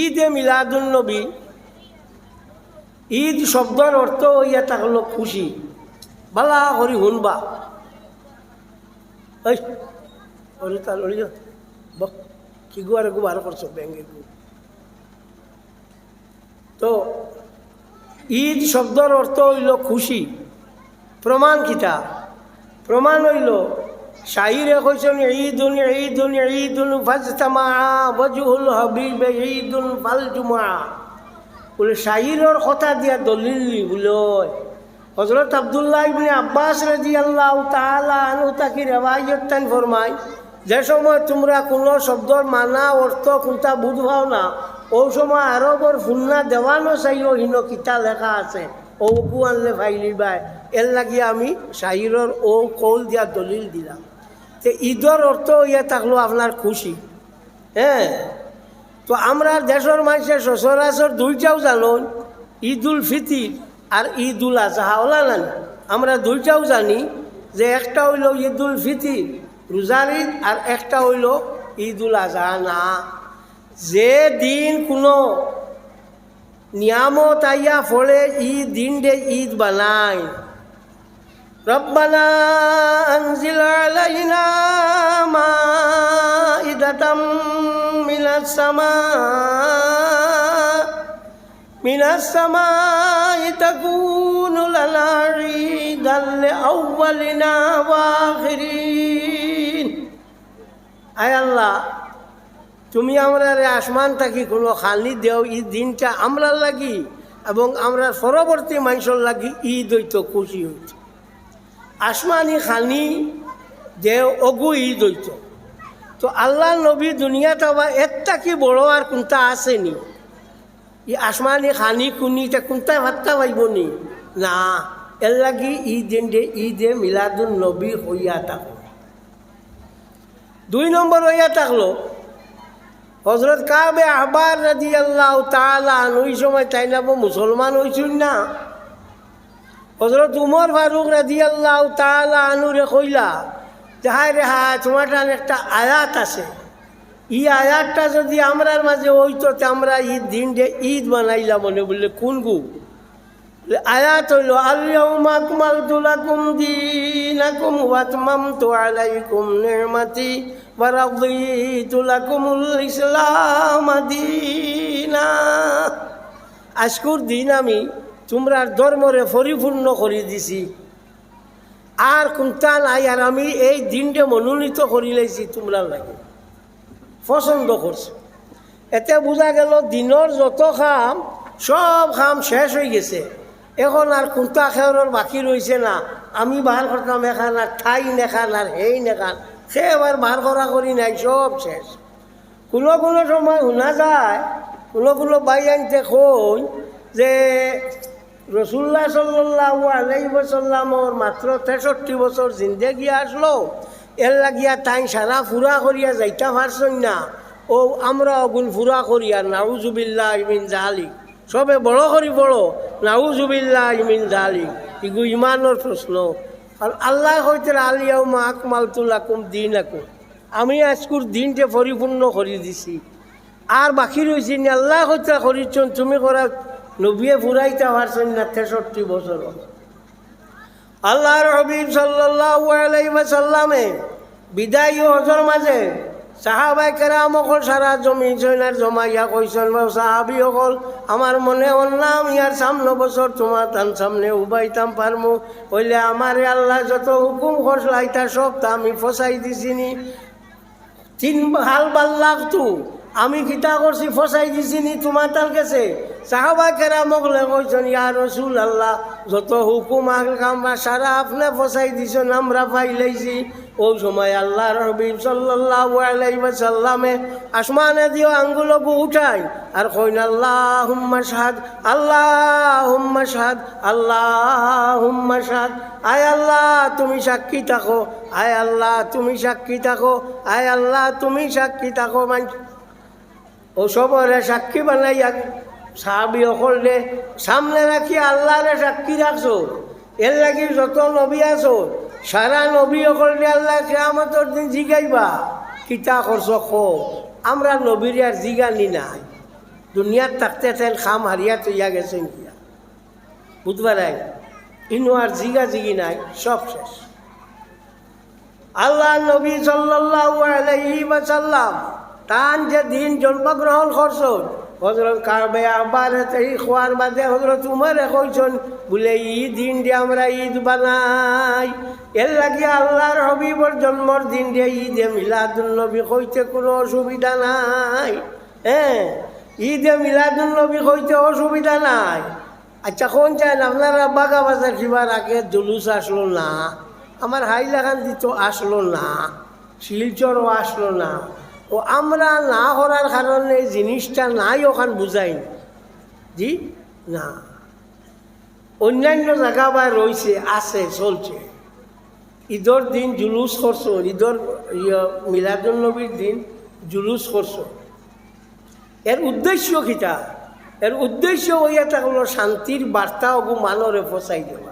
ঈদে মিলাদুন নবী, ঈদ শব্দর অর্থ হইয়া থাকলো খুশি। বালা হরি হুনবা কি গুয়ারে গুবার করছো ব্যাঙ্গে গু। তো ঈদ শব্দর অর্থ হইল খুশি। প্রমাণ কিতা? প্রমাণ হইল শাহিরে কইছেন ঈদুন ঈদুন ঈদুন ফাজতামা ওয়াজহুল হাবিব ঈদুন ফাল জুমআ। বলে শাহিরের কথা দিয়া দলিল বলে হযরত আব্দুল্লাহ ইবনে আব্বাস রাদিয়াল্লাহু তাআলা আনহু তাকে রিওয়ায়াত তান ফরমায়, যে সময় তোমরা কোনো শব্দর মানা অর্থ কোনটা বুঝবাও না, ওই সময় আরবর ফুন্না দেওয়ানো চাইও হিনো কিতা লেখা আছে ও কু আনলে ফাইলি বাই। এর লাগি আমি শাহিরের ও কৌল দিয়া দলিল দিলাম। তো ঈদর অর্থ ইয়ে থাকলো আপনার খুশি। হ্যাঁ, তো আমরা দেশের মানুষের সচরাচর দুইটাও জানুন, ঈদুল ফিতির আর ঈদুল আজহা ওলা না। আমরা দুইটাও জানি যে একটা হইল ঈদুল ফিতির রোজার ঈদ, আর একটা হইল ঈদুল আজহা। না, যে দিন কোনো নিয়ামত আইয়া ফলে ঈদ দিন দে ঈদ বানায়। রব্বানা আনজিল আলাইনা মাইদাতাম মিনাস সামাই তাকুনু লানা ঈদাল লিআউয়ালিনা ওয়া আখিরিন। আয় আল্লাহ, তুমি আমরা আসমান থাকি কোনো খালি দেও, ঈদ দিনটা আমরা লাগি এবং আমরা পরবর্তী মানুষের লাগি ঈদ হইতো, খুশি হইত। আসমানি খানি দেও অগু ঈদ হইত। তো আল্লাহ নবী দুনিয়াটা বা একটা কি বড় আর কোনটা আসেনি? ই আসমানি খানি কুনিটা কোনটা ভাত্তা পাইব নি? না, এর লাগি ঈদে মিলাদুন নবী হইয়া থাকো। 2 নম্বর হইয়া থাকলো হযরত কাবে আহবার রাদিয়াল্লাহু তাআলা আনহু। ওই সময় তাই না মুসলমান হইছিল না। হযরত উমর ফারুক রাদিয়াল্লাহু তাআলা আনহু রে কইলা যে হায় রে হায়, তোমার একটা আয়াত আছে, এই আয়াতটা যদি আমরার মাঝে হইতো আমরা ঈদ দিন দে ঈদ বানাইলাম মনে। বললে কোন গু? আয়াত হইল আল ইয়াউমা আকমালতু লাকুম দীনাকুম ওয়া আতমামতু আলাইকুম নি'মাতি ওয়া রাদিতু লাকুমুল ইসলাম দীনা। আজকের দিন আমি তোমরা ধর্মরে পরিপূর্ণ করে দিছি, আর কোনটা নাই। আর আমি এই দিনটা মনোনীত করে লাইছি তোমরা লাগে, পছন্দ করছে। এতে বোঝা গেল দিনের যত খাম সব খাম শেষ হয়ে গেছে। এখন আর কোনটা খেয়ার বাকি রয়েছে না। আমি বাহার করতাম এখান, আর ঠাই নেখান, আর হেই নেখান, সে এবার বাহার করা করি নাই, সব শেষ। কোনো কোনো সময় শোনা যায়, কোনো বাই আনতে কই যে রাসূলুল্লাহ সাল্লাল্লাহু আলাইহি ওয়াসাল্লামর মাত্র 63 বছর জিন্দেগি আসলো, এর লাগিয়া তাই সারা ফুরা করিয়া যাইতা পারছেন না। ও আমরা অগুন ফুরা করিয়া নাউজুবিল্লাহি মিন যালিক, সবে বড় করি বড় নাউজুবিল্লাহি মিন যালিক। ইগু ইমানের প্রশ্ন। আর আল্লাহ হইতে আল ইয়াউমা আকমালতু লাকুম দীনাকুম, আমি আজকের দিনটা পরিপূর্ণ করে দিছি, আর বাকি রয়েছি না। আল্লাহ হইতে করিচ্ছেন, তুমি করা নবিয়ে ফুরাইতে পারছেন না 63 বছর। আল্লাহর হাবিব সাল্লাল্লাহু আলাইহি ওয়াসাল্লামে বিদায় হজর মাঝে সাহাবায়ে কেরাম সকল সারা জমিন সৈনার জমাইয়া কইছেন, সাহাবী সকল আমার মনে অন্নাম ইয়ার 5 বছর তোমার তান সামনে উবাইতাম পারমু হইলে আমারে আল্লাহ যত হুকুম করলাইতা সব তা আমি ফসাই দিছিনি। 3 হাল বাল্লাগতু, আমি কিতা করছি ফসাই দিছিনি তোমার তার কাছে। সাহাবায়ে কেরাম সকলে কইছেন, ইয়া রাসূলুল্লাহ যত হুকুম আহকাম সারা আপনি ফসাই দিছেন, আমরা পাই লাইছি। ওই সময় আল্লাহর হাবিব সাল্লাল্লাহু আলাইহি ওয়াসাল্লামে আসমানে দিও আঙ্গুলকে উঠাই আর কইন আল্লাহুম্মা শাহাদ, আল্লাহুম্মা শাহাদ, আল্লাহুম্মা শাহাদ। আয় আল্লাহ তুমি সাক্ষী থাকো, আয় আল্লাহ তুমি সাক্ষী থাকো, আয় আল্লাহ তুমি সাক্ষী থাকো। ও সবরে সাক্ষী বানাইয়া সাহাবী সকলে সামনে রাখি আল্লাহরে সাক্ষী রাখছো। এর লাগি যত নবী আছো সারা নবী সকলে আল্লাহ কিয়ামতের দিন জিগাইবা কিতা করছো খো। আমরা নবীর আর জিগানি নাই, দুনিয়ার থাকতে তেন খাম হারিয়া তৈয়া গেছেন গিয়া বুধবার ইনো আর জিগা জিগি নাই, সব শেষ। আল্লাহ নবী সাল্লাল্লাহু আলাইহি ওয়াসাল্লাম তান যে দিন জন্মগ্রহণ করছেন হযরত কাবে আবার এই খোয়ার বাদে হযরত উমরে কইছেন বলে এই দিন দিয়ে আমরা ঈদ বানাই, এর লাগে আল্লাহর হাবিবর জন্মর দিন দিয়ে ঈদে মিলাদুন নবী কইতে কোনো অসুবিধা নাই। হ্যাঁ, ঈদে মিলাদুন নবী কইতে অসুবিধা নাই। আচ্ছা কোন চান আপনারা বাগা বাজার কিবার আগে জুলুস আসলো না, আমার হাইলাকান দিত আসলো না, শিলচরও আসলো না, ও আমরা না করার কারণে জিনিসটা নাই ওখান বুঝাই জি না। অন্যান্য জায়গা বা রয়েছে, আছে, চলছে। ঈদর দিন জুলুস করছো, ঈদর মিলাদুন নবীর দিন জুলুস করছো, এর উদ্দেশ্য কিটা? এর উদ্দেশ্য হইয়া থাকলো শান্তির বার্তা ওগু মানরে পচাই দেব।